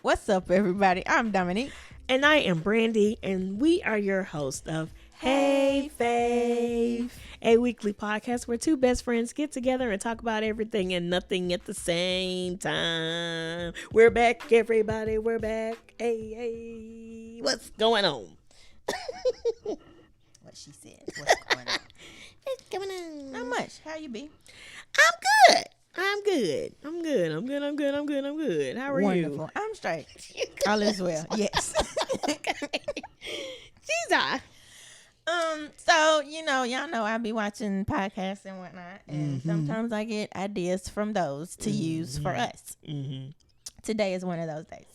What's up, everybody? I'm Dominique. And I am Brandy, and we are your host of Hey Fave, a weekly podcast where two best friends get together and talk about everything and nothing at the same time. We're back, everybody. We're back. Hey, what's going on? What she said. What's going on? What's going on? Not much. How you be? I'm good. How are Wonderful. you? I'm straight. All is well. Yes. Jesus. So y'all know I be watching podcasts and whatnot, and sometimes I get ideas from those to use for us. Today is one of those days.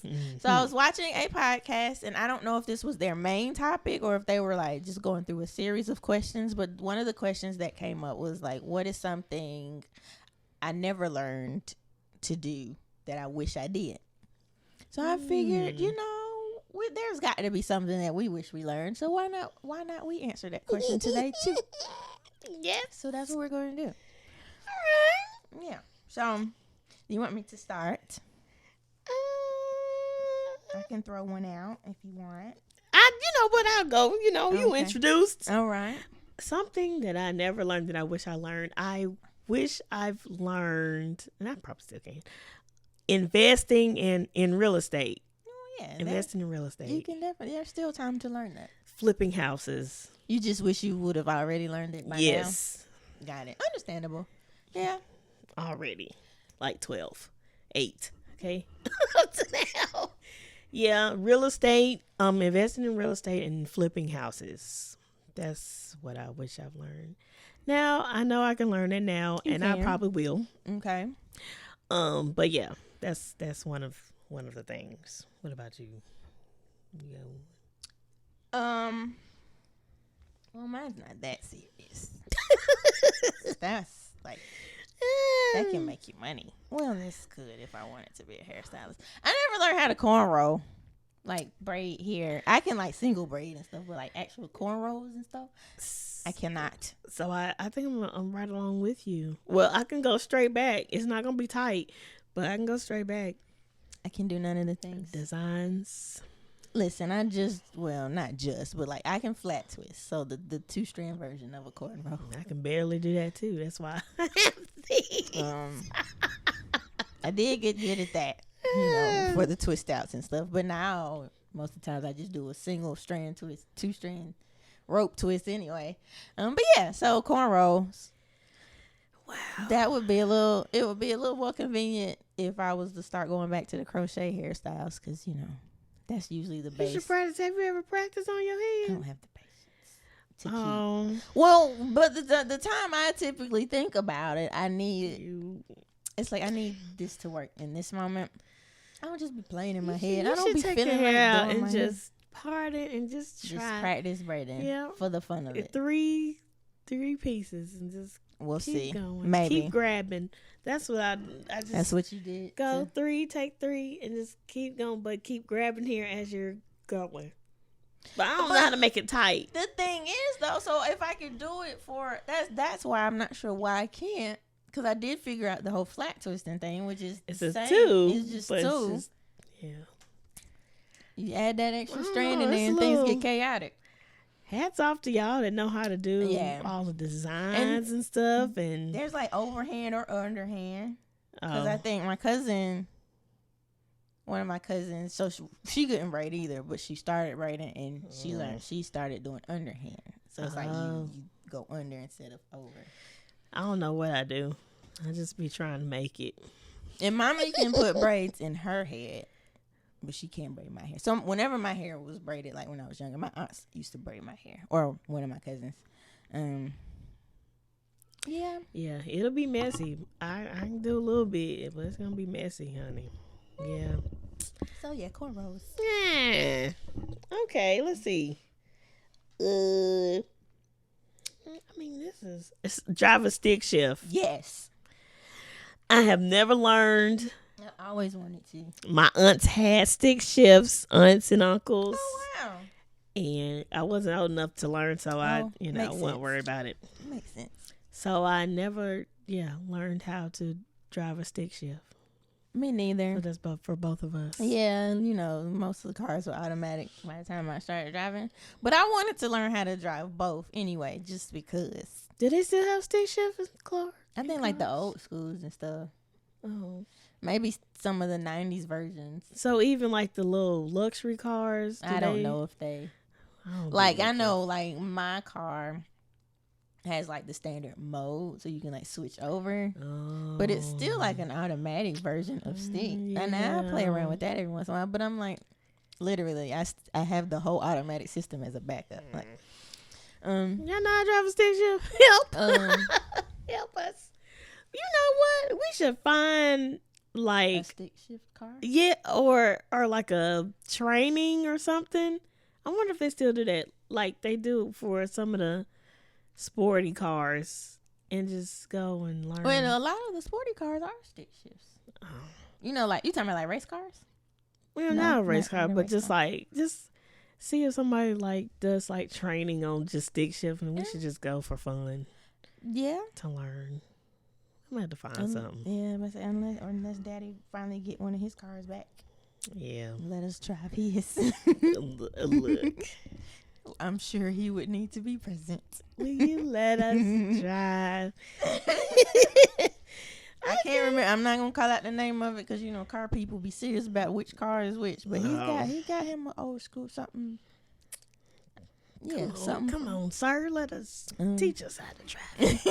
So I was watching a podcast, and I don't know if this was their main topic or if they were like just going through a series of questions, but one of the questions that came up was like, what is something I never learned to do that I wish I did? So I figured, there's got to be something that we wish we learned. So why not we answer that question today too? Yes. So that's what we're going to do. All right. Yeah. So you want me to start? I can throw one out if you want. I'll go. You Okay. introduced. All right. Something that I never learned that I wish I learned. I wish I've learned, and I probably still can, investing in real estate. Oh, yeah. Investing in real estate. You can definitely, there's still time to learn that. Flipping houses. You just wish you would have already learned it by Yes. now. Got it. Understandable. Yeah. Already. Like 12. 8. Okay. Up to now. Yeah. Real estate. Investing in real estate and flipping houses. That's what I wish I've learned. Now I know I can learn it now, and I probably will. Okay. But yeah, that's one of the things. What about you? Well, mine's not that serious. That's like that can make you money. Well, this could if I wanted to be a hairstylist. I never learned how to cornrow, like braid hair. I can like single braid and stuff, but like actual cornrows and stuff, I cannot. So I think I'm right along with you. Well, I can go straight back. It's not gonna be tight, but I can go straight back. I can do none of the things. Designs. Listen, not just, but like I can flat twist. So the 2-strand version of a cornrow. I can barely do that too. That's why I have these. I did get good at that, for the twist outs and stuff. But now most of the times I just do a single strand twist, 2-strand rope twist anyway. But yeah, so cornrows. Wow. It would be a little more convenient if I was to start going back to the crochet hairstyles, because that's usually the base. You should practice. Have you ever practiced on your I head? don't have the patience to keep. Oh. Well, but the time I typically think about it, I need this to work in this moment. I don't just be playing in my head. I don't be feeling like out doing and my just part it and just try. Just practice braiding for the fun of it. Three pieces and just we'll keep see. going. Maybe keep grabbing. That's what I just. That's what you did. Go 3, take 3, and just keep going, but keep grabbing here as you're going. But I don't know how to make it tight. The thing is, though, so if I could do it that's why I'm not sure why I can't, because I did figure out the whole flat twisting thing, which is it's the a same. 2. It's just 2. It's just, yeah. You add that extra strand and then things get chaotic. Hats off to y'all that know how to do all the designs and stuff. And there's like overhand or underhand. Because I think one of my cousins, so she couldn't braid either, but she started braiding and she started doing underhand. So it's like you go under instead of over. I don't know what I do. I just be trying to make it. And mommy can put braids in her head, but she can't braid my hair. So whenever my hair was braided, like when I was younger, my aunts used to braid my hair, or one of my cousins. Yeah, it'll be messy. I can do a little bit, but it's gonna be messy, honey. Yeah. So yeah, cornrows. Yeah. Okay, let's see. I mean, it's drive a stick shift. Yes. I have never learned. I always wanted to. My aunts had stick shifts, aunts and uncles. Oh wow. And I wasn't old enough to learn, so I wasn't sense. worried about it. Makes sense. So I never, learned how to drive a stick shift. Me neither. So that's for both of us. Yeah, most of the cars were automatic by the time I started driving. But I wanted to learn how to drive both anyway, just because. Do they still have stick shift in cars? I think like the old schools and stuff. Oh. Maybe some of the 90s versions. So even like the little luxury cars? I don't know if they. I know like my car has like the standard mode, so you can like switch over. Oh. But it's still like an automatic version of stick. Yeah. And I play around with that every once in a while. But I'm like, literally, I have the whole automatic system as a backup. Like, y'all know I drive a stick shift. Help, help us. You know what? We should find like a stick shift car. Yeah, or like a training or something. I wonder if they still do that, like they do for some of the sporty cars, and just go and learn. Well, a lot of the sporty cars are stick shifts. Oh. Like you talking about like race cars? Well, not a race car, but just see if somebody like does like training on just stick shift, and we should just go for fun. Yeah, to learn. I'm gonna have to find something. Yeah, but unless Daddy finally get one of his cars back. Yeah, let us drive his. Look. I'm sure he would need to be present. Will you let us drive? I can't remember. I'm not gonna call out the name of it because car people be serious about which car is which. But he got him an old school something. Yeah, something. Come on, sir. Let us teach us how to drive.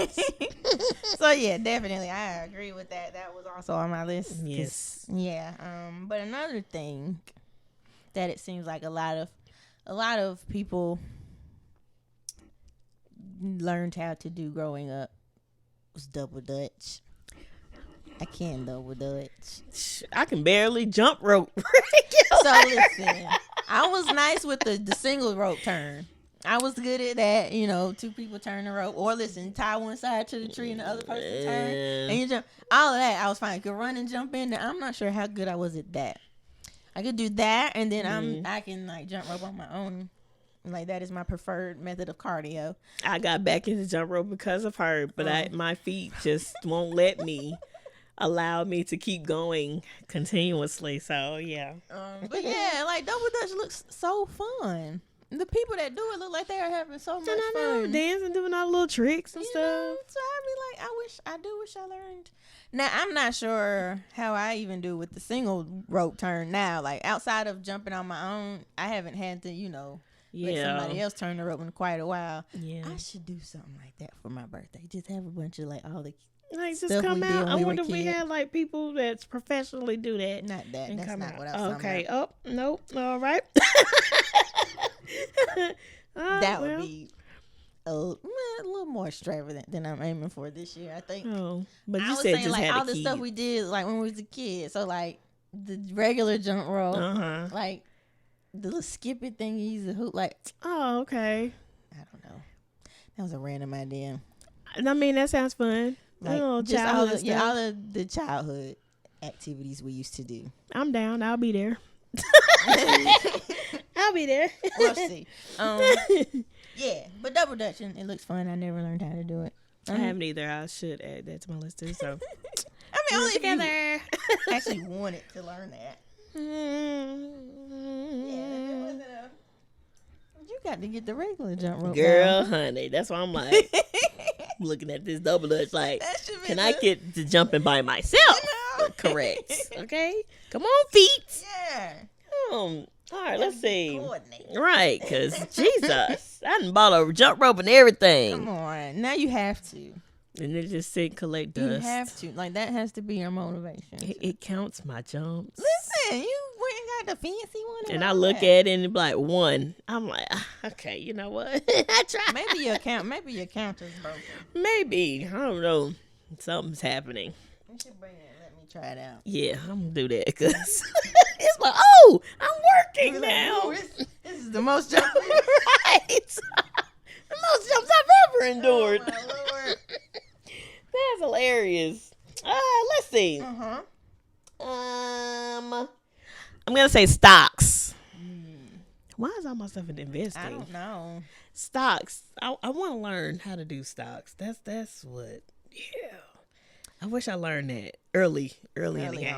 So yeah, definitely, I agree with that. That was also on my list. Yes. Yeah. But another thing that it seems like a lot of people learned how to do growing up was double dutch. I can't double dutch. I can barely jump rope. So listen, I was nice with the single rope turn. I was good at that, 2 people turn the rope, or tie one side to the tree and the other person turn, and you jump. All of that, I was fine. I could run and jump in. I'm not sure how good I was at that. I could do that, and then I can like jump rope on my own. Like that is my preferred method of cardio. I got back into jump rope because of her, but my feet just won't let me. Allow me to keep going continuously. So yeah. But yeah, like double dutch looks so fun. The people that do it look like they are having so much fun. Dancing, doing all the little tricks and stuff. So I be like, I wish I learned. Now I'm not sure how I even do with the single rope turn now. Like outside of jumping on my own, I haven't had to, let somebody else turn the rope in quite a while. Yeah. I should do something like that for my birthday. Just have a bunch of like all the just come out. I wonder if we had like people that's professionally do that. Not that. That's not what I was talking about. Oh, nope. All right. That would be a little more extravagant than I'm aiming for this year, I think. Oh, but you said just like had all the stuff we did like when we was a kid. So like the regular jump rope, like the little skipping thing you use to hoop. Like, oh, okay. I don't know. That was a random idea. I mean, that sounds fun. Like just all of the childhood activities we used to do. I'm down. I'll be there. I'll be there. We'll see. Yeah, but double dutching, it looks fun. I never learned how to do it. I haven't either. I should add that to my list too. So I mean, only together. You actually wanted to learn that. Yeah, you got to get the regular jump rope. Girl, honey, that's why I'm like looking at this double dutch. Like, can I get to jumping by myself? Correct. Okay. Come on, feet. Yeah. All right, let's see. Right, because Jesus, I done bought a jump rope and everything. Come on. Now you have to. And then just sit and collect dust. You have to. Like, that has to be your motivation. It counts my jumps. Listen, you went and got the fancy one. And I look at it and it's like 1. I'm like, okay, you know what? I tried. Maybe your counter's broken. Maybe. I don't know. Something's happening. You should bring it. Let me try it out. Yeah, I'm going to do that because it's like, oh, I'm working now. This is the most jumps. Right. The most jumps I've ever endured. Oh, my Lord. That's hilarious. Let's see. I'm gonna say stocks. Why is all my stuff in investing? I don't know. Stocks. I want to learn how to do stocks. That's what. Yeah. I wish I learned that early in the game.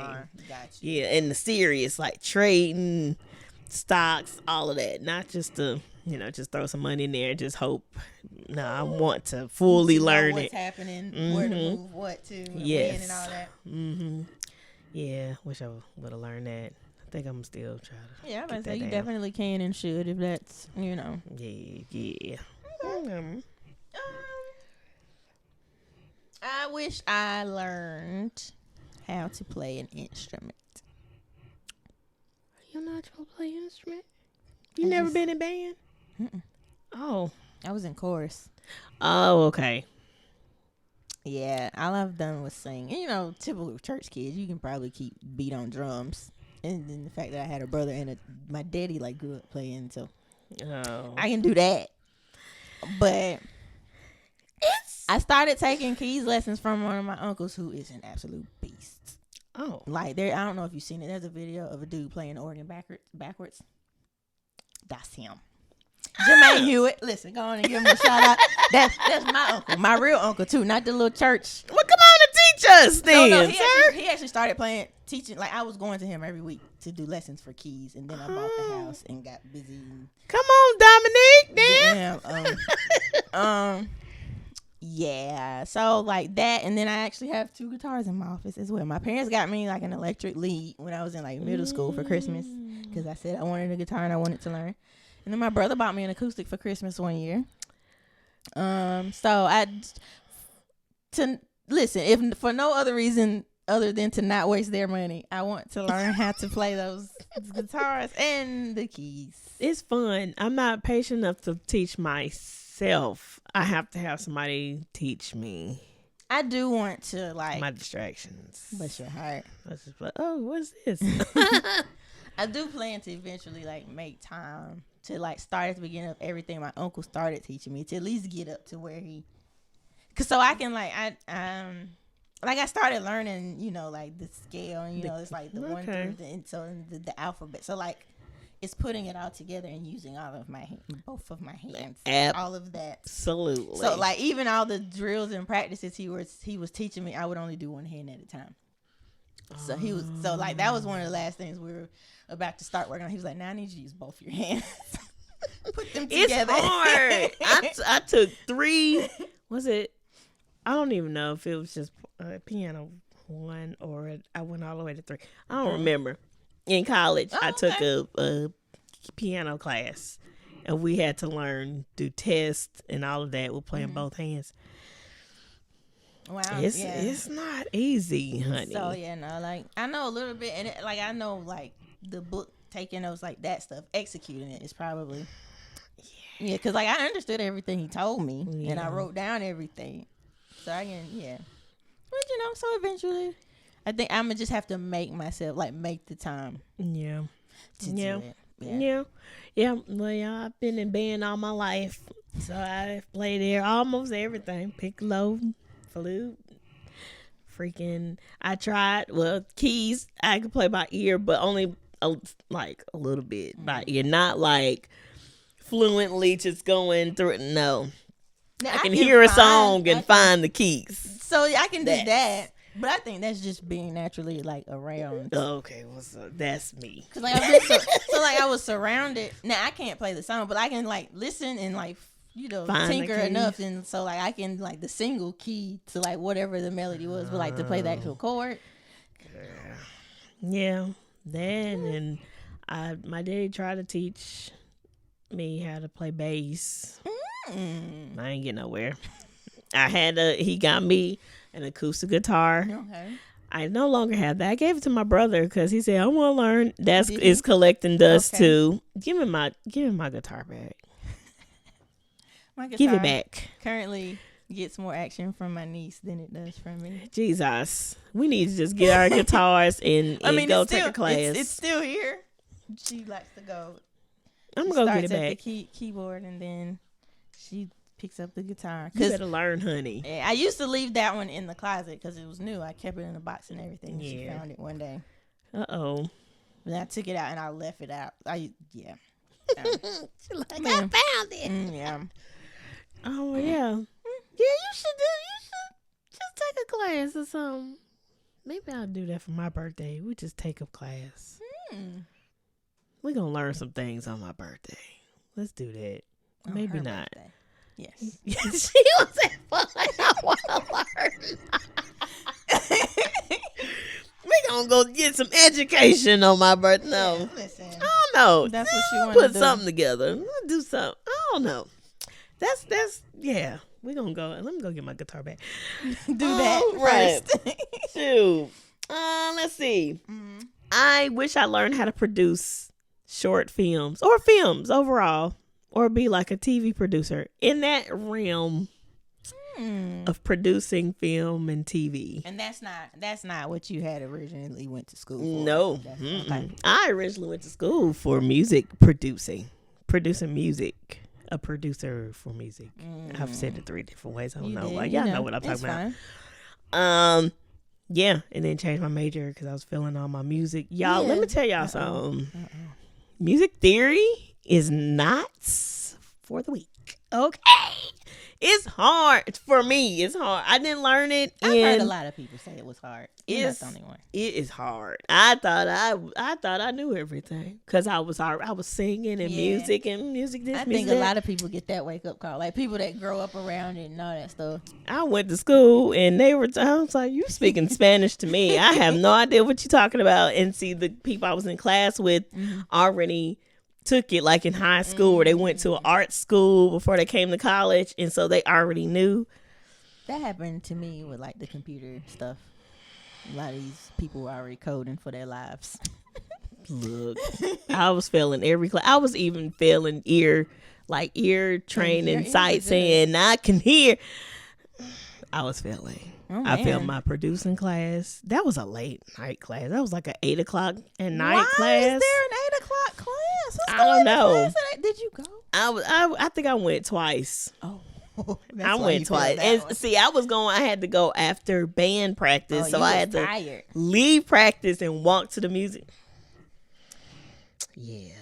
Got you. Yeah, and the serious, like trading, stocks, all of that. Not just to, just throw some money in there and just hope. No, I want to fully learn what's it. Happening, where to move, what to, yes. when and all that. Mm-hmm. Yeah, wish I would have learned that. I think I'm still trying to. Yeah, I'm about to say you definitely can and should if that's, Yeah. Okay. I wish I learned how to play an instrument. You know how to play an instrument? You never been in band? Mm-mm. Oh. I was in chorus. Oh, okay. Yeah, all I've done was sing. And, typical church kids, you can probably keep beat on drums. And then the fact that I had a brother and my daddy grew up playing, so I can do that. But I started taking keys lessons from one of my uncles who is an absolute beast. Oh. I don't know if you've seen it. There's a video of a dude playing the organ backwards. That's him. Jermaine Hewitt. Listen, go on and give him a shout out. That's my uncle. My real uncle, too. Not the little church. Well, come on and teach us then, no, sir. He actually started teaching. I was going to him every week to do lessons for keys. And then I bought the house and got busy. Come on, Dominique, then. Yeah. So, that. And then I actually have 2 guitars in my office as well. My parents got me, an electric lead when I was in, middle school for Christmas. Because I said I wanted a guitar and I wanted to learn. And then my brother bought me an acoustic for Christmas one year. So listen, if for no other reason other than to not waste their money, I want to learn how to play those guitars and the keys. It's fun. I'm not patient enough to teach myself. I have to have somebody teach me. I do want to my distractions. Bless your heart. I was just what's this? I do plan to eventually make time to start at the beginning of everything my uncle started teaching me, to at least get up to where so I can I started learning, the scale and it's the 1 through the alphabet. So it's putting it all together and using both of my hands, all of that. Absolutely. So even all the drills and practices he was teaching me, I would only do one hand at a time. So he was that was one of the last things we were about to start working on. He was like, now I need you to use both your hands. Put them together. It's hard. I took 3. Was it? I don't even know if it was just piano 1 or I went all the way to 3. I don't remember. In college, I took a piano class, and we had to do tests and all of that. We're playing both hands. Wow, it's not easy, honey. So I know a little bit, and I know the book, taking those that stuff, executing it is probably because I understood everything he told me, and I wrote down everything, so I can but so eventually, I think I'm gonna just have to make myself make the time. To do it. Yeah. Well, I've been in band all my life, so I played there almost everything: piccolo, flute, freaking. I tried keys. I could play by ear, but only a little bit by ear, not fluently just going through it. No, now, I can hear a song and find the keys. So I can do that. But I think that's just being naturally around. Okay, well, so that's me. Cause I've been I was surrounded. Now I can't play the song, but I can listen and find tinker enough, and so I can the single key to whatever the melody was, but to play the actual chord. Yeah, then and my daddy tried to teach me how to play bass. I ain't get nowhere. He got me an acoustic guitar. Okay. I no longer have that. I gave it to my brother because he said I want to learn. It's collecting dust too. Give me my guitar back. My guitar give it back. Currently gets more action from my niece than it does from me. Jesus, we need to just get our guitars and go take a class. It's still here. She likes to go. I'm gonna go get it back. At the keyboard and then she picks up the guitar. You better learn, honey. I used to leave that one in the closet because it was new. I kept it in a box and everything. Yeah. She found it one day. Then I took it out and I left it out. I found it. Yeah. Oh yeah. Yeah, you should just take a class or something. Maybe I'll do that for my birthday. We just take up class. We're going to learn some things on my birthday. Let's do that. Maybe not. Birthday. Yes. She was at fun. I want to learn. We're going to go get some education on my birthday. No. Yeah, listen. I don't know. That's what you want to do. Put something together. We'll do something. I don't know. That's yeah. We're going to go. Let me go get my guitar back. Do that first. Shoot. Let's see. I wish I learned how to produce short films or films overall, or be like a TV producer in that realm of producing film and TV. And that's not what you had originally went to school for. No. Okay. I originally went to school for music producing music. A producer for music. I've said it 3 different ways. I don't know. Y'all know what I'm talking about. Yeah, and then changed my major because I was feeling all my music. Y'all, let me tell y'all something. Music theory is not for the weak. Okay. It's hard. For me, it's hard. I didn't learn it. I've heard a lot of people say it was hard. It's the only one. It is hard. I thought I knew everything because I was singing and music and music. I think a lot of people get that wake up call, like people that grow up around it and all that stuff. I went to school and I was like, "You speaking Spanish to me? I have no idea what you're talking about." And see, the people I was in class with already took it like in high school, or they went to an art school before they came to college, and so they already knew. That happened to me with like the computer stuff. A lot of these people were already coding for their lives. Look, I was failing every class. I was even failing ear training sight saying I can hear. I was failing. Oh, I failed my producing class. That was a late night class. That was like an 8 o'clock at night class. Why is there an 8 o'clock class? I don't know. Did you go? I think I went twice. Oh, I went twice. And see, I had to go after band practice, so I had to leave practice and walk to the music. Yeah,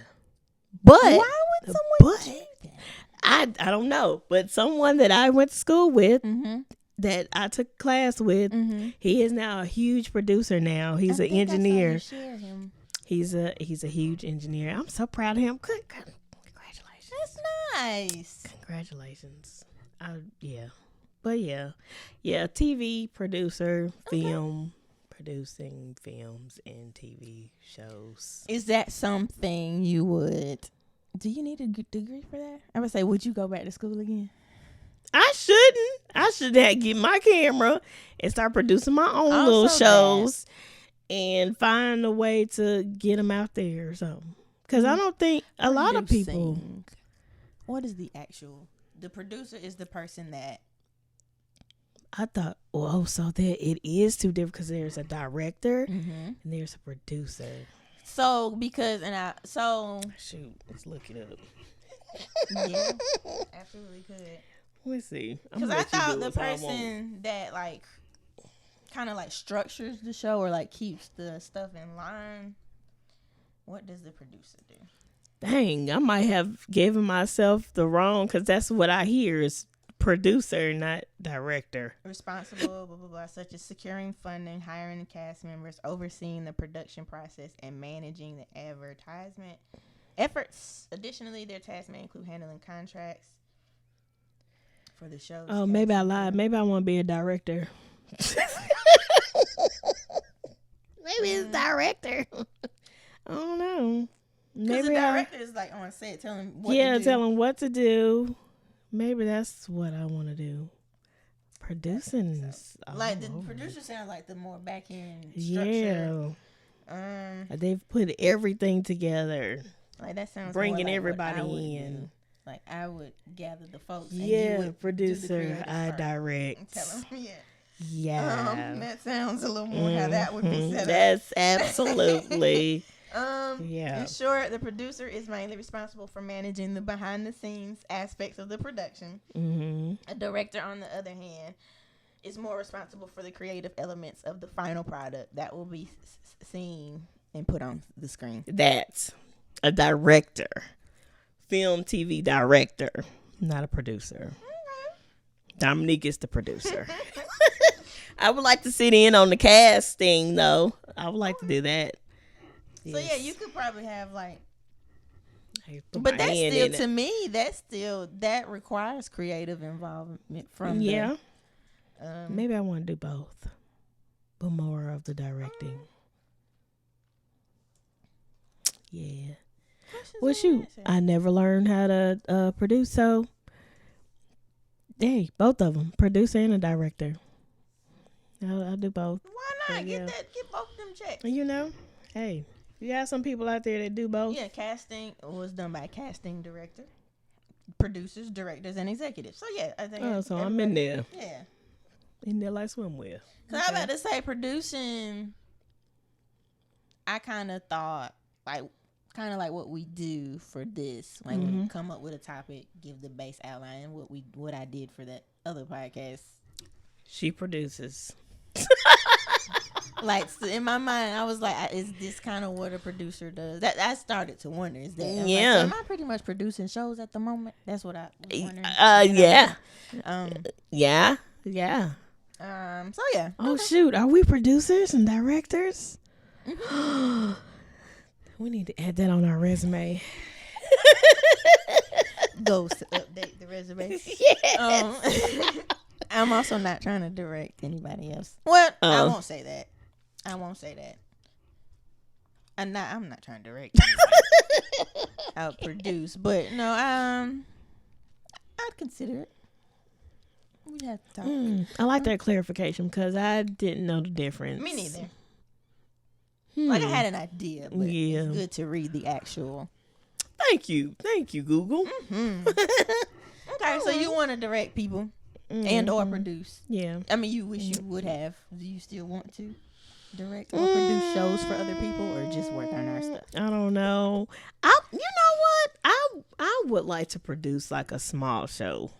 but why would someone do that? I don't know, but someone that I went to school with. That I took class with, he is now a huge producer. Now he's an engineer. He's a huge engineer. I'm so proud of him. Congratulations. That's nice. Congratulations. TV producer, film producing films and TV shows. Is that something you would? Do you need a degree for that? I would say, would you go back to school again? I shouldn't. I should get my camera and start producing my own little shows and find a way to get them out there or something. Because I don't think a lot of people. What is the producer is the person that. I thought, so that it is two different because there's a director and there's a producer. So, shoot, let's look it up. Yeah, absolutely could. Let's see. Because I thought the person that like kind of like structures the show or like keeps the stuff in line. What does the producer do? Dang, I might have given myself the wrong, because that's what I hear is producer, not director. Responsible, blah, blah, blah, such as securing funding, hiring the cast members, overseeing the production process, and managing the advertisement efforts. Additionally, their tasks may include handling contracts for the show. Oh, maybe I lied. Maybe I want to be a director. Maybe it's director. I don't know. Maybe the director is like on set telling what to do. Tell him what to do. Maybe that's what I want to do. Producing. Like the producer sounds like the more back end structure. Yeah. They've put everything together. Like that sounds bringing like everybody in. Do. Like I would gather the folks. Yeah, and you would producer. I direct. And tell them, yeah. That sounds a little more how that would be set up. That's absolutely. In short, the producer is mainly responsible for managing the behind-the-scenes aspects of the production. A director, on the other hand, is more responsible for the creative elements of the final product that will be seen and put on the screen. That's a director. Film, TV director, not a producer. Dominique is the producer. I would like to sit in on the casting, though. I would like to do that. So yeah, you could probably have like, but that's still to me. That requires creative involvement from yeah. Maybe I want to do both, but more of the directing. Yeah. Well, shoot, I never learned how to produce, so hey, both of them, producer and a director. I'll do both. Why not? Get both of them checked. You know, hey, you got some people out there that do both. Yeah, casting was done by a casting director, producers, directors, and executives. So yeah, I think. Oh, so I'm in there. Yeah. In there like swimwear. Cause I was about to say producing. I kind of thought like what we do for this, like when we come up with a topic, give the base outline. What I did for that other podcast. She produces. Like in my mind, I was like, "Is this kind of what a producer does?" That I started to wonder. Is that yeah? Like, am I pretty much producing shows at the moment? That's what I was wondering. Yeah. Yeah. So yeah. Oh shoot, are we producers and directors? We need to add that on our resume. Go update the resume. Yes. I'm also not trying to direct anybody else. Well, I won't say that. I'm not trying to direct anybody. I'll produce, but no, I'd consider it. We'd have to talk. I like that clarification because I didn't know the difference. Me neither. Like I had an idea, but it's good to read the actual. Thank you, Google. Okay, so you want to direct people and or produce? Yeah. I mean, you wish you would have. Do you still want to direct or produce shows for other people, or just work on our stuff? I don't know. You know what? I would like to produce like a small show.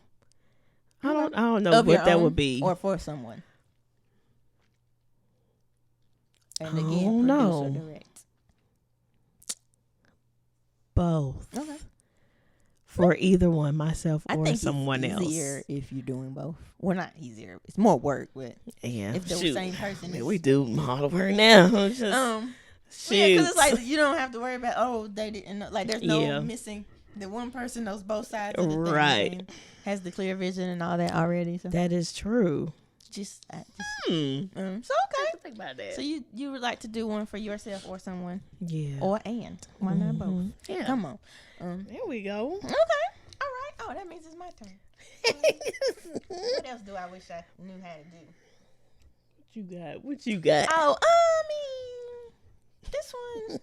I don't know what that would be, or for someone. And again, produce or direct. Both. Okay. For either one, myself or someone else. I think it's easier if you're doing both. Well, not easier. It's more work, but yeah, if the same person is. We do all the work now. Just, yeah, because it's like you don't have to worry about they didn't like. There's no missing. The one person knows both sides of the thing, right? And has the clear vision and all that already. So that is true. So okay. Think about that. So you would like to do one for yourself or someone? Yeah. Or why not both? Yeah. Come on. There we go. Okay. All right. Oh, that means it's my turn. What else do I wish I knew how to do? What you got? Oh, this one.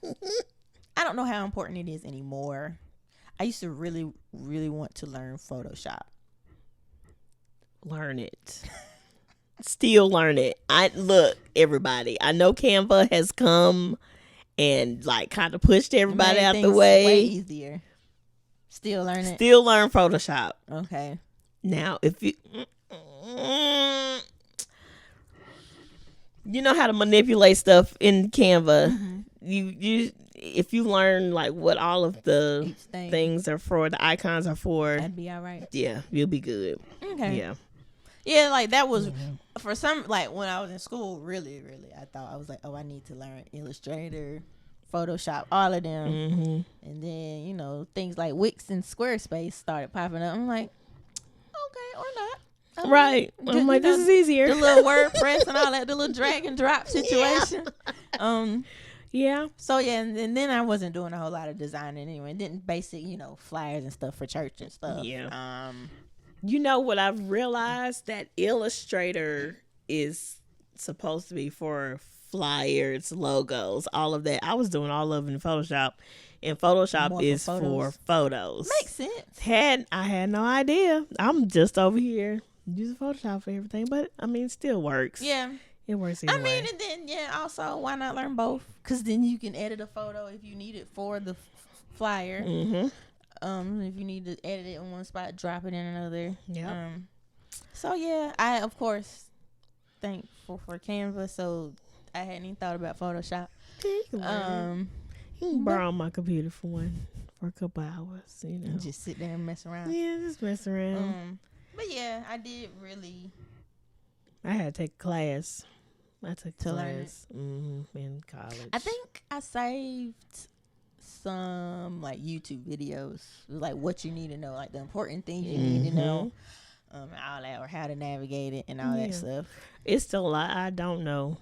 I don't know how important it is anymore. I used to really, really want to learn Photoshop. Learn it. Still learn it. Look, everybody. I know Canva has come and like kind of pushed everybody out the way. Way easier. Still learn it. Still learn Photoshop. Okay. Now, if you know how to manipulate stuff in Canva, you if you learn like what all of the things are for, the icons are for, that'd be all right. Yeah, you'll be good. Okay. Yeah. Yeah, like that was for some, like when I was in school, really, I thought I was like, oh, I need to learn Illustrator, Photoshop, all of them. And then, things like Wix and Squarespace started popping up. I'm like, okay, or not. Right. I'm like, this is easier. The little WordPress and all that, the little drag and drop situation. Yeah. So, yeah, and then I wasn't doing a whole lot of designing anyway. Then basic, flyers and stuff for church and stuff. Yeah. You know what I've realized? That Illustrator is supposed to be for flyers, logos, all of that. I was doing all of it in Photoshop, and Photoshop is for photos. Makes sense. I had no idea. I'm just over here using Photoshop for everything, but I mean, it still works. Yeah. It works either way. And then, also, why not learn both? Because then you can edit a photo if you need it for the flyer. If you need to edit it in one spot, drop it in another. Yeah. So yeah, I of course thankful for Canva. So I hadn't even thought about Photoshop. You can borrow my computer for a couple hours. Just sit there and mess around. Yeah, just mess around. But yeah, I did really I had to take a class. I took a To learn class in college. I think I saved some like YouTube videos, like what you need to know, like the important things you need to know, all that, or how to navigate it and all that stuff. It's still a lot I don't know.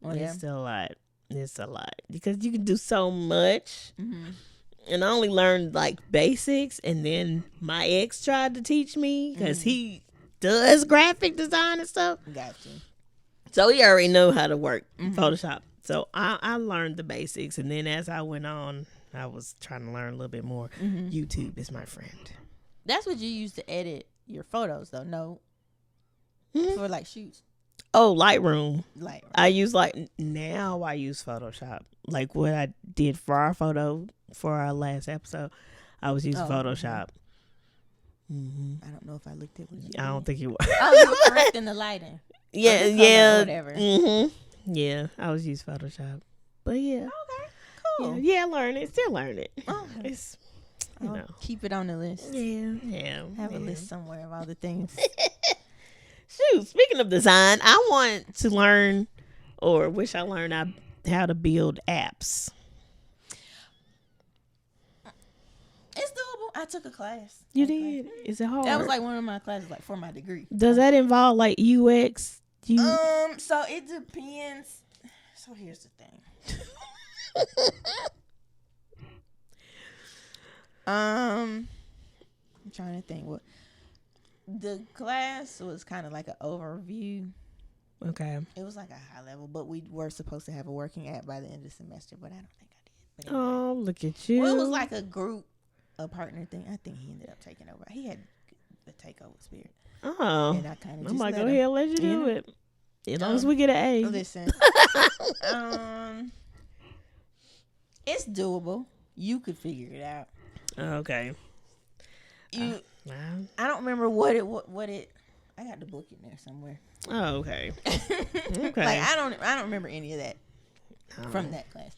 It's still a lot. It's a lot because you can do so much. And I only learned like basics, and then my ex tried to teach me because he does graphic design and stuff. Gotcha. So he already know how to work Photoshop. So I learned the basics, and then as I went on, I was trying to learn a little bit more. YouTube is my friend. That's what you use to edit your photos, though. No, for like shoots. Oh, Lightroom. Lightroom. I use now I use Photoshop. Like what I did for our photo for our last episode, I was using Photoshop. I don't know if I looked at what you did. I don't think you were. Oh, you were correcting the lighting. Yeah. Whatever. Yeah, I was using Photoshop. But yeah. Okay, cool. Yeah, I learn it. Still learn it. Okay. It's, I'll keep it on the list. Yeah. Have a list somewhere of all the things. Shoot, speaking of design, I want to learn, or wish I learned how to build apps. It's doable. I took a class. You did? Is it hard? That was like one of my classes, like for my degree. Does that involve like UX? So it depends. So here's the thing. I'm trying to think what the class was kind of like an overview. Okay. It was like a high level, but we were supposed to have a working app by the end of the semester, but I don't think I did. But anyway. Oh, look at you. Well, it was like a partner thing. I think he ended up taking over. He had the takeover spirit. Oh. And I kind of just go ahead and let you do it. As long as we get an A. Listen. It's doable. You could figure it out. Okay. I don't remember what it. I got the book in there somewhere. Oh, okay. Okay. Like I don't remember any of that from that class.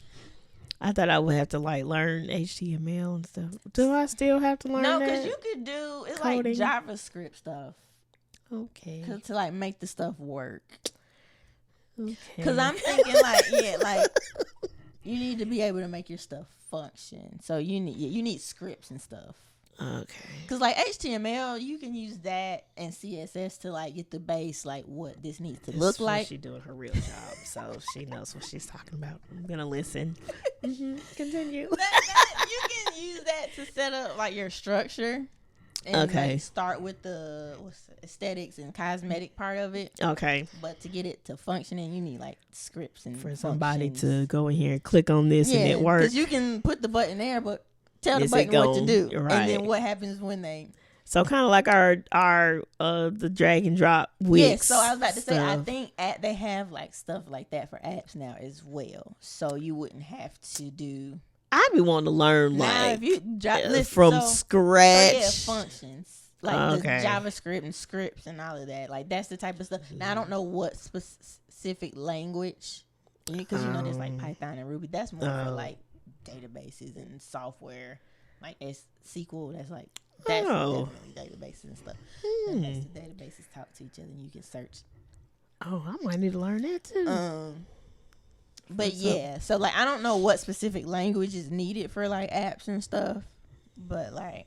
I thought I would have to like learn HTML and stuff. Do I still have to learn that? No, because you could do it's coding? like JavaScript stuff. Okay. To like make the stuff work. Okay. Because I'm thinking like you need to be able to make your stuff function. So you need scripts and stuff. Okay. Because like HTML, you can use that and CSS to like get the base, like what this needs to look like. She's doing her real job, so she knows what she's talking about. I'm gonna listen. Continue. You can use that to set up like your structure. And like, start with the aesthetics and cosmetic part of it. Okay. But to get it to functioning, you need like scripts and for somebody to go in here and click on this and it works. Because you can put the button there, but tell the button what to do, right. And then what happens when they. So kind of like our the drag and drop Wix. Yes, so I was about to say I think they have like stuff like that for apps now as well. So you wouldn't have to do. I'd be wanting to learn if you from scratch. So yeah, functions like the JavaScript and scripts and all of that. Like that's the type of stuff. Now I don't know what specific language because there's like Python and Ruby. That's more for like databases and software, like SQL. That's definitely databases and stuff. And that's the databases talk to each other and you can search. Oh, I might need to learn that too. But yeah, so like I don't know what specific language is needed for like apps and stuff, but like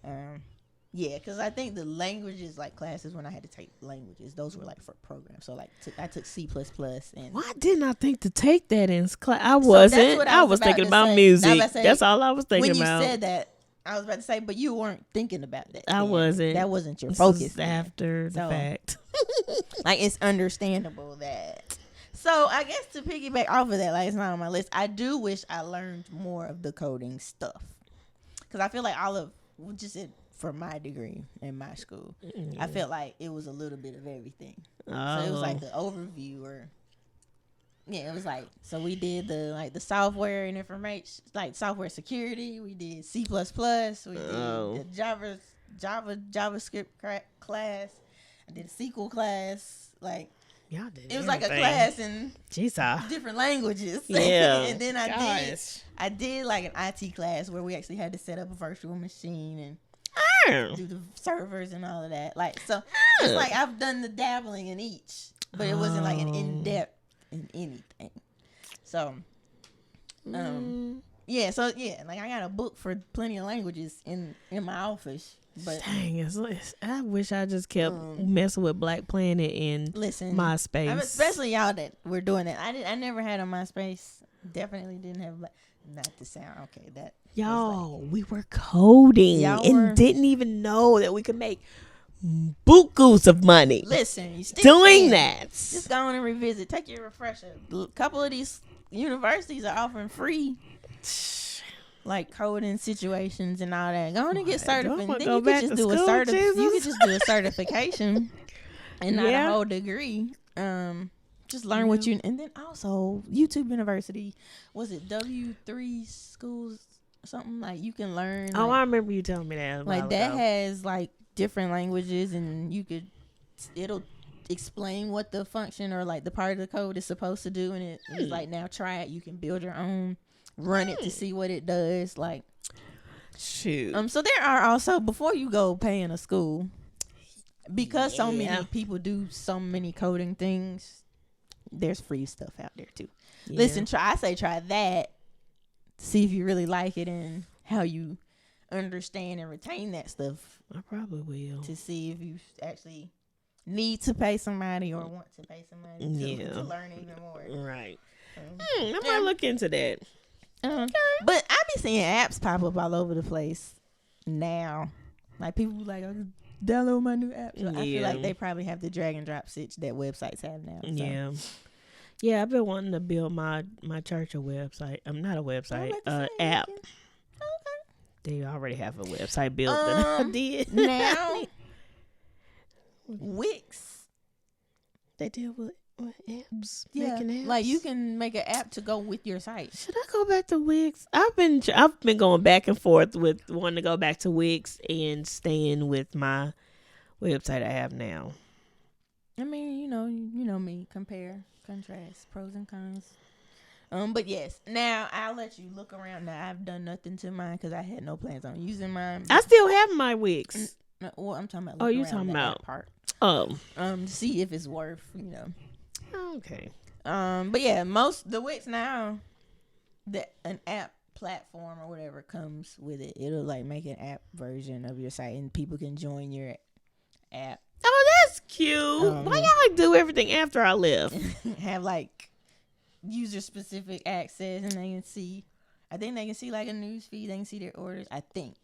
yeah, because I think the languages like classes when I had to take languages, those were like for programs. So like I took C++ and. Why didn't I think to take that in class? I wasn't. So I was thinking about music. That's all I was thinking about. When you said that, I was about to say, but you weren't thinking about that. I wasn't. That wasn't your focus. After the fact. Like it's understandable that. So I guess to piggyback off of that, like it's not on my list. I do wish I learned more of the coding stuff because I feel like for my degree in my school, I felt like it was a little bit of everything. So it was like the overview, it was like we did the software and information, like software security. We did C++. We did the JavaScript class. I did a SQL class, like. Y'all did it was like a class in different languages. Yeah. And then I did like an IT class where we actually had to set up a virtual machine and do the servers and all of that. Like so it's like I've done the dabbling in each. but it wasn't like an in-depth in anything. So, yeah, like I got a book for plenty of languages in my office. But dang, I wish I just kept messing with Black Planet and MySpace. Especially y'all that were doing that. I never had a MySpace. Definitely didn't have not to sound okay. That y'all, we were coding and didn't even know that we could make bukus of money. Listen, you still doing that. Just go on and revisit. Take your refresher. A couple of these universities are offering free, like coding situations and all that. Go on and get certified. Then you could just do You could just do a certification and not a whole degree. Just learn what you, and then also YouTube University, was it W3 schools or something, like you can learn. Oh, I remember you telling me that. Like that has like different languages, and it'll explain what the function or like the part of the code is supposed to do, and it's like, now try it. You can build your own, run it to see what it does. Like, shoot. So there are also, before you go pay in a school, because so many people do so many coding things, there's free stuff out there too. Listen, try that. See if you really like it and how you understand and retain that stuff. I probably will. To see if you actually need to pay somebody or want to pay somebody to learn even more. Right. I might look into that. But I be seeing apps pop up all over the place now. Like people like, I can download my new app. So I feel like they probably have the drag and drop stitch that websites have now. So. Yeah, I've been wanting to build my church a website. I'm not a website, app. Okay. They already have a website built that I did. Now, Wix. They deal with apps. Yeah, making apps. Like you can make an app to go with your site. Should I go back to Wix? I've been going back and forth with wanting to go back to Wix and staying with my website I have now. I mean, you know me. Compare, contrast, pros and cons. But yes, now I'll let you look around. Now I've done nothing to mine because I had no plans on using mine. I still have my Wix. Well, I'm talking about. Oh, you talking about part? Oh, to see if it's worth, Okay. But yeah, the Wix now, an app platform or whatever comes with it. It'll like make an app version of your site, and people can join your app. Oh, that's cute. Why y'all like do everything after I left? Have like user specific access, and they can see. I think they can see like a news feed. They can see their orders. I think.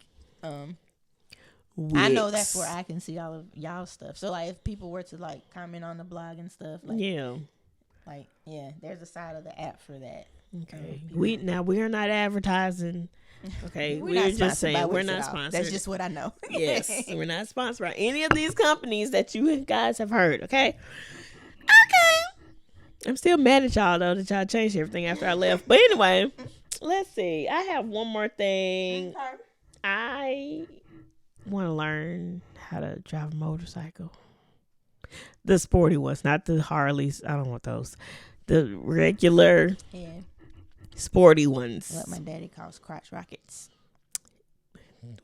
Wix. I know that's where I can see all of y'all stuff. So like, if people were to like comment on the blog and stuff, like there's a side of the app for that. Okay. We are not advertising. Okay, we're just saying we're not sponsored. That's just what I know. Yes, we're not sponsored by any of these companies that you guys have heard. Okay. I'm still mad at y'all though that y'all changed everything after I left. But anyway, let's see. I have one more thing. I want to learn how to drive a motorcycle. The sporty ones, not the Harleys. I don't want those. The regular sporty ones. What my daddy calls crotch rockets.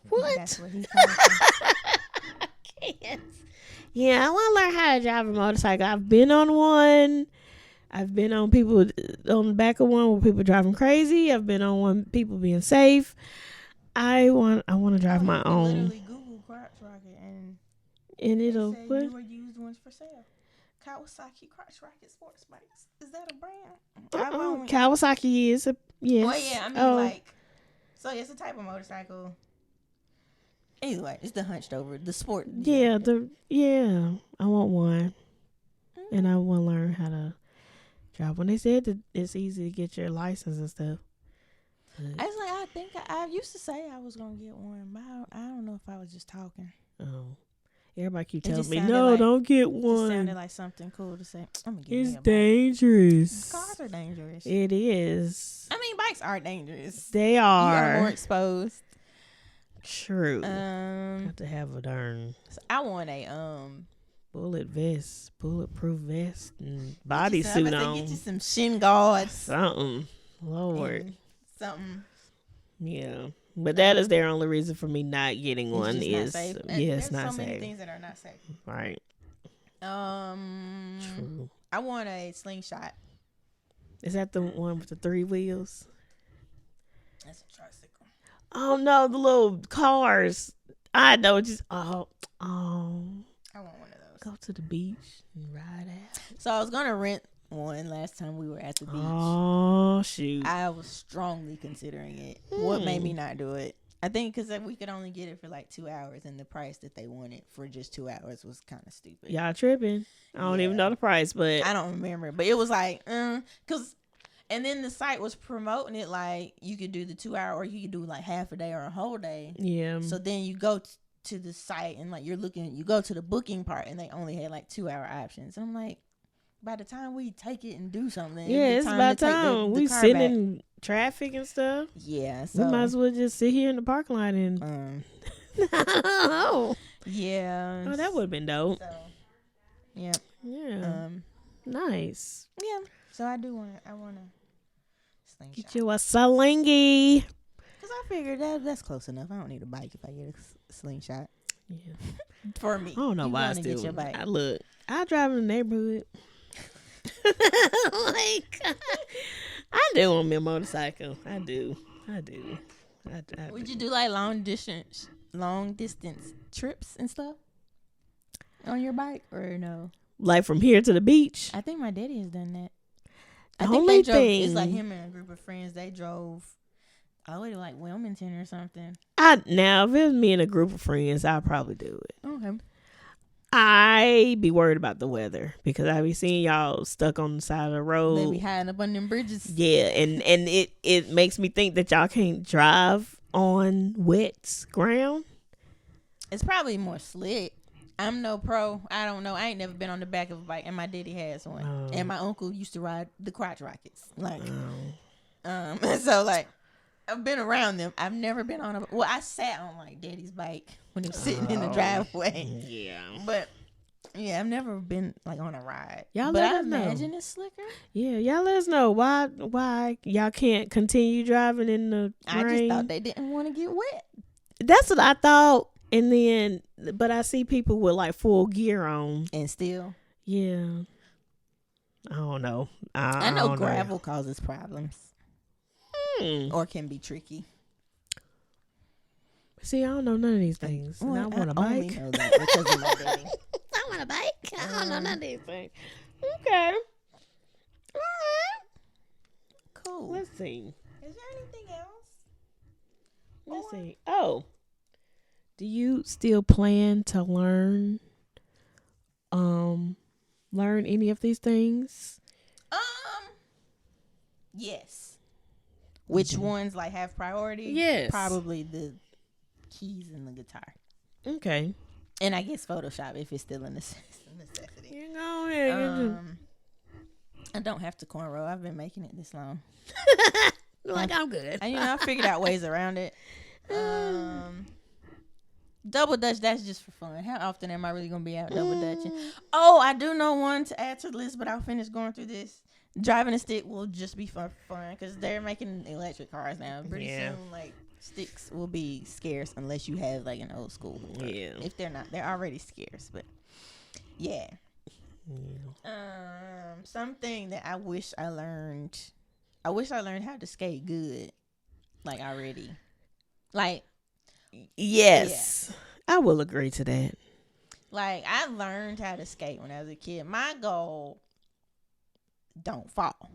What? That's what he calls them. I can't. Yeah, I want to learn how to drive a motorcycle. I've been on one. I've been on people on the back of one with people driving crazy. I've been on one people being safe. I want to drive my own. Literally Google crotch rocket and it'll say what? newer used ones for sale. Kawasaki crotch rocket sports bikes. Is that a brand? Kawasaki is a yes. Well, yeah, I mean like, so it's a type of motorcycle. Anyway, it's the hunched over, the sport. Yeah, I want one, and I want to learn how to drive. When they said that it's easy to get your license and stuff. I was like, I think I used to say I was gonna get one, but I don't know if I was just talking. Oh, everybody keep telling me, no, don't get one. It sounded like something cool to say. I'm gonna get it's dangerous. Cars are dangerous. It is. I mean, bikes are dangerous. They are. You are more exposed. True. Have to have a darn. So I want a bulletproof vest, and bodysuit on. Get you some shin guards. Something, Lord. Something. Yeah, but that is their only reason for me not getting one. It's is not safe. It's not so many safe. things that are not safe. Right. True. I want a slingshot. Is that the one with the 3 wheels? That's a tricycle. Oh no, the little cars. I know. Just oh. I want one of those. Go to the beach and ride out. So I was gonna rent one last time we were at the beach. Oh shoot! I was strongly considering it. What made me not do it? I think because we could only get it for like 2 hours, and the price that they wanted for just 2 hours was kind of stupid. Y'all tripping? I don't even know the price, but I don't remember. But it was like, because, and then the site was promoting it like you could do the 2 hour, or you could do like half a day or a whole day. Yeah. So then you go to the site and like you go to the booking part, and they only had like 2 hour options. And I'm like, by the time we take it and do something, it's about time. We sitting in traffic and stuff. Yeah, so we might as well just sit here in the parking lot and. Yeah. Oh, that would have been dope. So, yeah. Yeah. Nice. Yeah. So I want to slingshot. Get you a slingy. Because I figured that's close enough. I don't need a bike if I get a slingshot. Yeah. For me. I don't know why I still get your bike. I drive in the neighborhood. Like, I do on my motorcycle. I do. Would you do like long distance trips and stuff on your bike, or no? Like from here to the beach? I think my daddy has done that. It's like him and a group of friends. They drove all the way to like Wilmington or something. Now if it was me and a group of friends, I'd probably do it. Okay. I be worried about the weather because I be seeing y'all stuck on the side of the road. They be hiding up on them bridges. Yeah, and it makes me think that y'all can't drive on wet ground. It's probably more slick. I'm no pro. I don't know. I ain't never been on the back of a bike, and my daddy has one. And my uncle used to ride the crotch rockets. Like, so like, I've been around them. I've never been on I sat on like daddy's bike when he was sitting in the driveway. Yeah. But yeah, I've never been like on a ride. Y'all but let I us know. imagine it's slicker. Yeah, y'all let us know why y'all can't continue driving in the rain. I just thought they didn't want to get wet. That's what I thought. And then, but I see people with like full gear on. And still. Yeah. I don't know. I know gravel causes problems. Or can be tricky. See, I don't know none of these things. Well, and I want a only bike. know that because of my daddy. I want a bike. I don't know none of these things. Okay. All right. Cool. Let's see. Is there anything else? Let's see. Oh. Do you still plan to learn any of these things? Yes. Which ones like have priority? Yes. Probably the keys and the guitar. Okay. And I guess Photoshop if it's still a necessity. You know, I don't have to cornrow. I've been making it this long. I'm good. I figured out ways around it. Double Dutch, that's just for fun. How often am I really going to be out double dutching? Oh, I do know one to add to the list, but I'll finish going through this. Driving a stick will just be for fun because they're making electric cars now. Pretty soon, like, sticks will be scarce unless you have, like, an old school. Yeah. If they're not, they're already scarce, but yeah. Something that I wish I learned how to skate good, like, already. Like, yes, yeah. I will agree to that. Like, I learned how to skate when I was a kid. My goal, don't fall.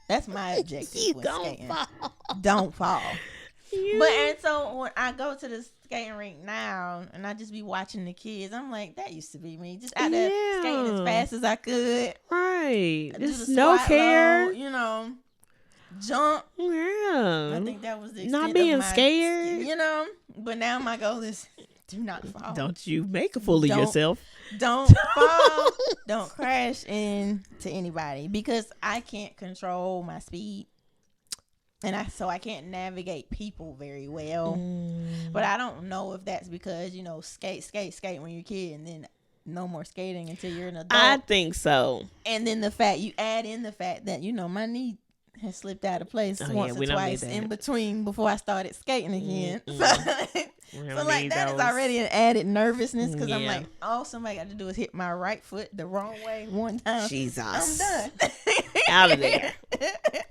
That's my objective with skating. Don't fall. And so when I go to the skating rink now and I just be watching the kids, I'm like, that used to be me. Just out there skating as fast as I could. Right. Just no care. Low, jump. Yeah. I think that was the not being scared. But now my goal is do not fall. Don't you make a fool of yourself. Don't fall. Don't crash into anybody because I can't control my speed. And I can't navigate people very well. But I don't know if that's because, skate when you're a kid and then no more skating until you're an adult. I think so. And then you add in the fact that, my knee has slipped out of place once or twice in between before I started skating again. So So like that is already an added nervousness because I'm Yeah. like, all somebody got to do is hit my right foot the wrong way one time. Jesus. I'm done. Out of there.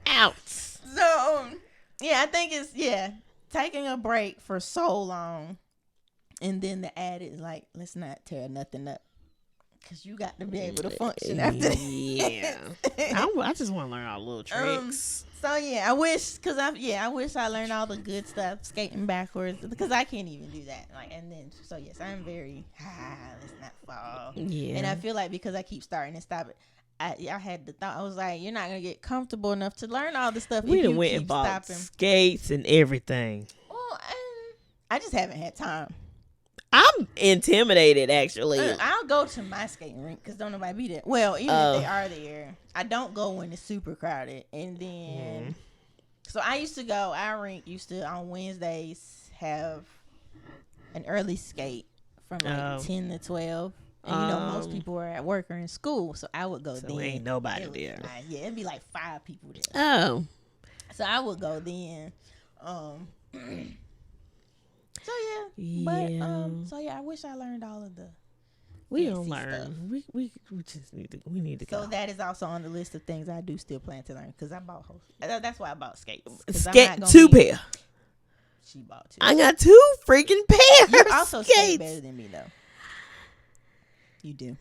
Out. So yeah, I think it's taking a break for so long, and then the added is like, let's not tear nothing up. Cause you got to be able to function after that. Yeah, I just want to learn all the little tricks. So yeah, I wish I learned all the good stuff, skating backwards, because I can't even do that. Like, and then so yes, I'm very let's not fall. Yeah, and I feel like because I keep starting and stopping, I had the thought I was like, you're not gonna get comfortable enough to learn all the stuff. We if done you went keep and bought stopping. skates and everything. Well, and I just haven't had time. I'm intimidated, actually. I'll go to my skating rink because don't nobody be there. Well, even if they are there, I don't go when it's super crowded. And then, so I used to go. Our rink used to on Wednesdays have an early skate from like 10 to 12. And most people are at work or in school, so I would go so then. Ain't nobody there. Yeah, it'd be like 5 people there. Oh, so I would go then. So yeah, but I wish I learned all of the. We don't learn. Stuff. We just need to go. So that is also on the list of things I do still plan to learn because I bought. That's why I bought skates. Two pair. She bought 2. I got 2 freaking pairs. You also skate better than me though. You do.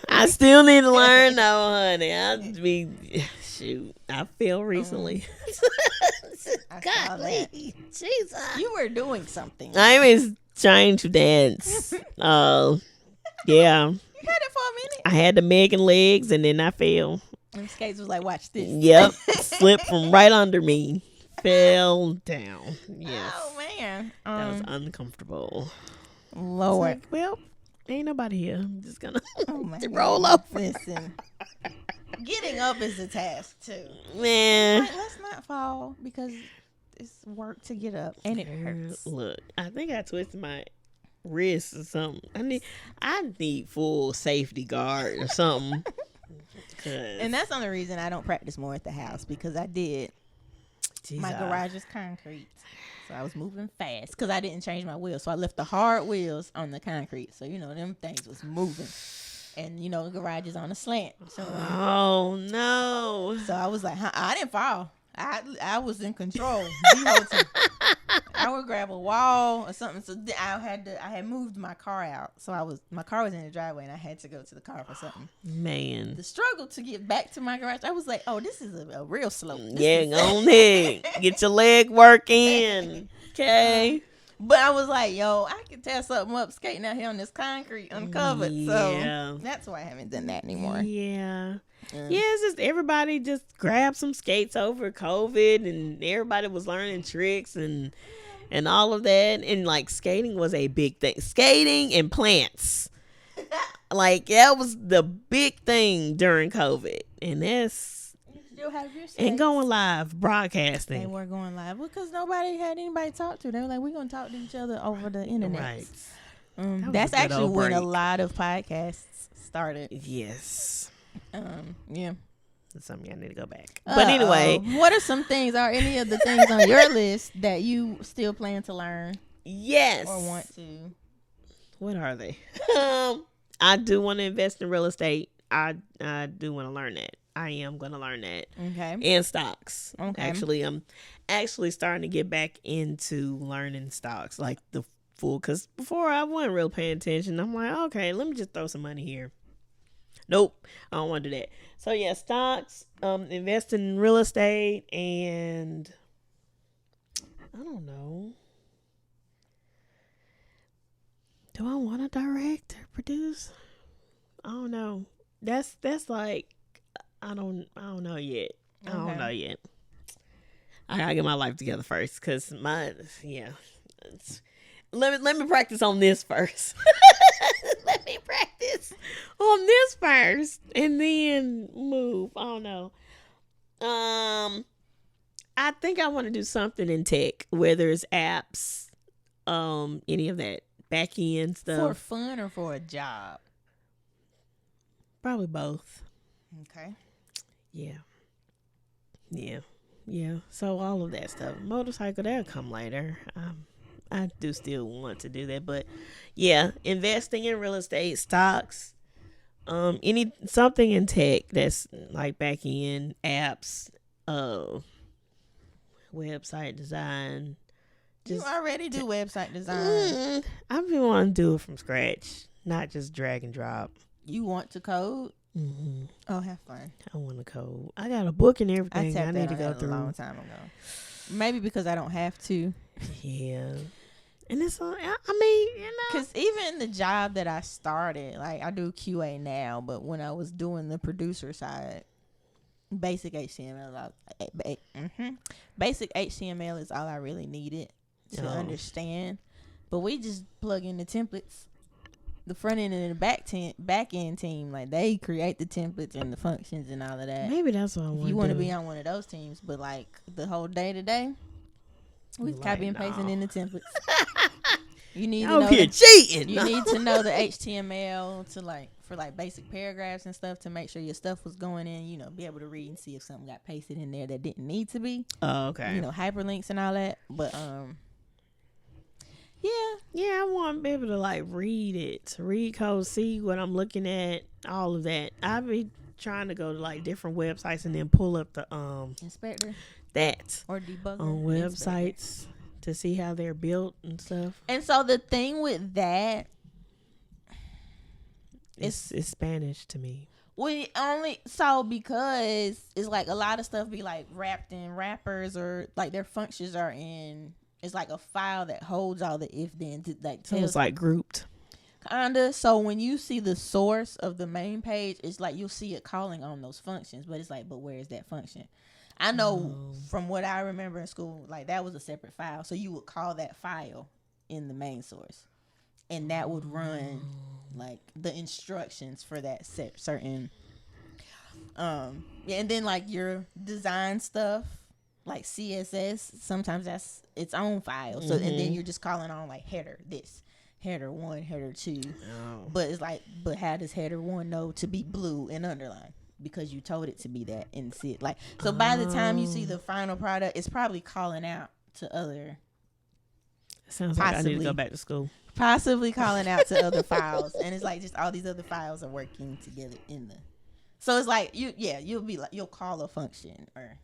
I still need to learn though, honey. I fell recently. Golly, Jesus. You were doing something. I was trying to dance. Yeah. You had it for a minute. I had the Megan legs and then I fell. And Skates was like, watch this. Yep. Slipped from right under me. Fell down. Yes. Oh man. That was uncomfortable. Lord. Like, well, ain't nobody here. I'm just gonna roll up. Listen. Getting up is a task too. Man. Like, let's not fall because it's work to get up and it hurts. Look, I think I twisted my wrist or something. I need full safety guard or something. And that's the only reason I don't practice more at the house because I did. Jesus. My garage is concrete. So I was moving fast because I didn't change my wheels. So I left the hard wheels on the concrete. So, them things was moving. And, the garage is on a slant. So, oh, no. So I was like, I didn't fall. I was in control. I would grab a wall or something. So I had moved my car out. So my car was in the driveway and I had to go to the car for something. Man. The struggle to get back to my garage, I was like, oh, this is a real slope. Go on ahead. Get your leg work in. Okay. But I was like, yo, I can tear something up skating out here on this concrete uncovered. Yeah. So that's why I haven't done that anymore. Yeah. Yeah, it's just everybody just grabbed some skates over COVID and everybody was learning tricks and all of that. And like skating was a big thing. Skating and plants. Like that was the big thing during COVID. And that's still have your skates. And going live, broadcasting. They were going live because nobody had anybody to talk to. They were like, we're going to talk to each other over the internet. Right. That's actually when a lot of podcasts started. Yes. Yeah. That's something I need to go back. But anyway. What are some things, or any of the things on your list that you still plan to learn? Yes. Or want to? What are they? I do want to invest in real estate. I do want to learn that. I am going to learn that. Okay. And stocks. Okay. Actually, I'm actually starting to get back into learning stocks, like the full, because before I wasn't real paying attention. I'm like, okay, let me just throw some money here. Nope, I don't want to do that. So yeah, stocks, invest in real estate, and I don't know. Do I want to direct or produce? I don't know. That's like I don't know yet. I don't know yet. I gotta get my life together first, cause let me practice on this first. Let me practice on this first, and then move. I don't know. I think I want to do something in tech, whether it's apps, any of that back end stuff. For fun or for a job? Probably both. Okay. Yeah. So all of that stuff. Motorcycle, that'll come later. I do still want to do that, but yeah, investing in real estate, stocks, something in tech that's like back end apps, website design. You already do website design. I've been wanting to do it from scratch, not just drag and drop. You want to code? Mm-hmm. Oh, have fun. I want to code. I got a book and everything I need to go through. A long time ago. Maybe because I don't have to. Yeah. And it's, I mean, because even the job that I started, like I do QA now, but when I was doing the producer side, basic HTML, basic HTML is all I really needed to understand. But we just plug in the templates. The front end and the back end team, like they create the templates and the functions and all of that. Maybe that's what I want. You want to be on one of those teams, but like the whole day to day, we copy and pasting in the templates. You need to know cheating. You need to know the HTML for basic paragraphs and stuff to make sure your stuff was going in. Be able to read and see if something got pasted in there that didn't need to be. Oh, okay. Hyperlinks and all that, but Yeah, I want to be able to read code, see what I'm looking at, all of that. I be trying to go to different websites and then pull up the inspector that or debugger on websites to see how they're built and stuff. And so the thing with that, it's Spanish to me. Because it's a lot of stuff be wrapped in wrappers or their functions are in. It's a file that holds all the if then. So it's grouped. Kinda. So when you see the source of the main page, it's you'll see it calling on those functions, but it's but where is that function? I know from what I remember in school, that was a separate file. So you would call that file in the main source, and that would run the instructions for that certain. And then your design stuff. Like CSS, sometimes that's its own file. So and then you're just calling on header this, header 1, header 2. Oh. But it's but how does header 1 know to be blue and underlined? Because you told it to be that and see it so by the time you see the final product, it's probably calling out to other. Sounds like I need to go back to school. Possibly calling out to other files, and it's just all these other files are working together in the. So it's you'll be you'll call a function or.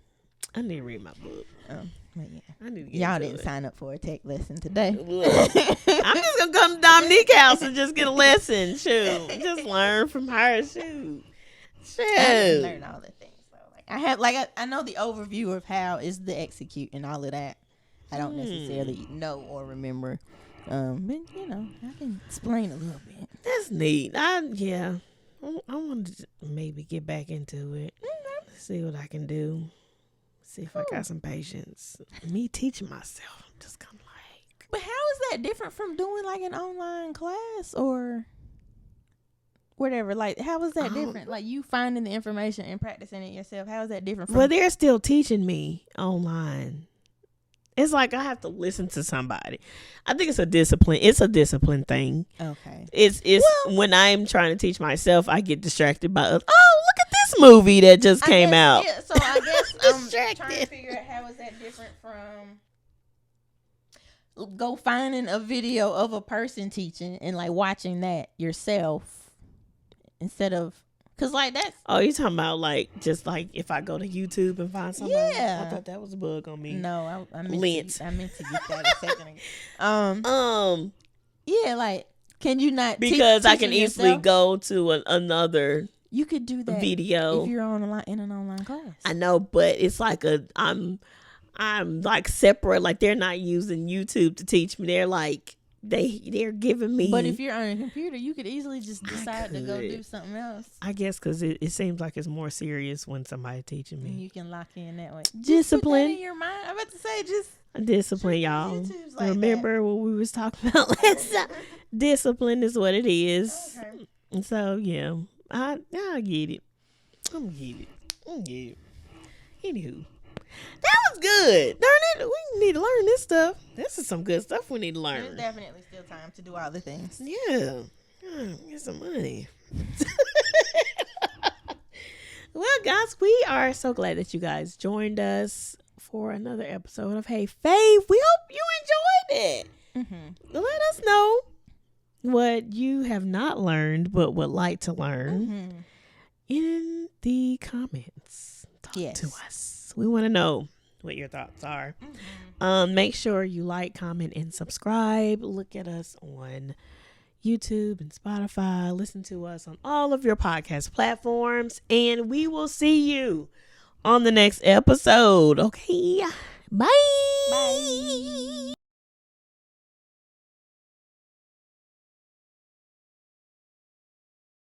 I need to read my book. But yeah. I need to get Y'all didn't sign up for a tech lesson today. I'm just gonna come to Dominique's house and just get a lesson. Shoot, just learn from her. Shoot. I didn't learn all the things. So I have I know the overview of how is the execute and all of that. I don't necessarily know or remember. But I can explain a little bit. That's neat. I want to maybe get back into it. See what I can do. See if I got some patience. Me teaching myself, I'm just kind of But how is that different from doing an online class or whatever? How is that different? You finding the information and practicing it yourself. How is that different from? Well, they're still teaching me online. It's I have to listen to somebody. I think it's a discipline. It's a discipline thing. Okay. It's when I'm trying to teach myself, I get distracted by look at this movie that just came out. Yeah, so I guess I'm trying to figure out how is that different from go finding a video of a person teaching and watching that yourself instead of because that's you're talking about just if I go to YouTube and find somebody. Yeah, I thought that was a bug on me. No, I meant to get that a second ago. Yeah, can you not because I can easily yourself? Go to another. You could do that video if you're in an online class. I know, but it's I'm separate. They're not using YouTube to teach me. They're they're giving me. But if you're on a computer, you could easily just decide to go do something else. I guess because it seems like it's more serious when somebody teaching me. And you can lock in that way. Discipline. Just put that in your mind. I'm about to say just discipline, y'all. Remember what we was talking about last time? Discipline is what it is. Okay. And so yeah, I get it. I'm get it. Anywho. That was good. Darn it. We need to learn this stuff. This is some good stuff we need to learn. There's definitely still time to do all the things. Yeah. Get some money. Well, guys, we are so glad that you guys joined us for another episode of Hey Fave. We hope you enjoyed it. Let us know what you have not learned but would like to learn in the comments. Talk to us. We want to know what your thoughts are. Make sure you like, comment, and subscribe. Look at us on YouTube and Spotify. Listen to us on all of your podcast platforms, and we will see you on the next episode. Okay, bye.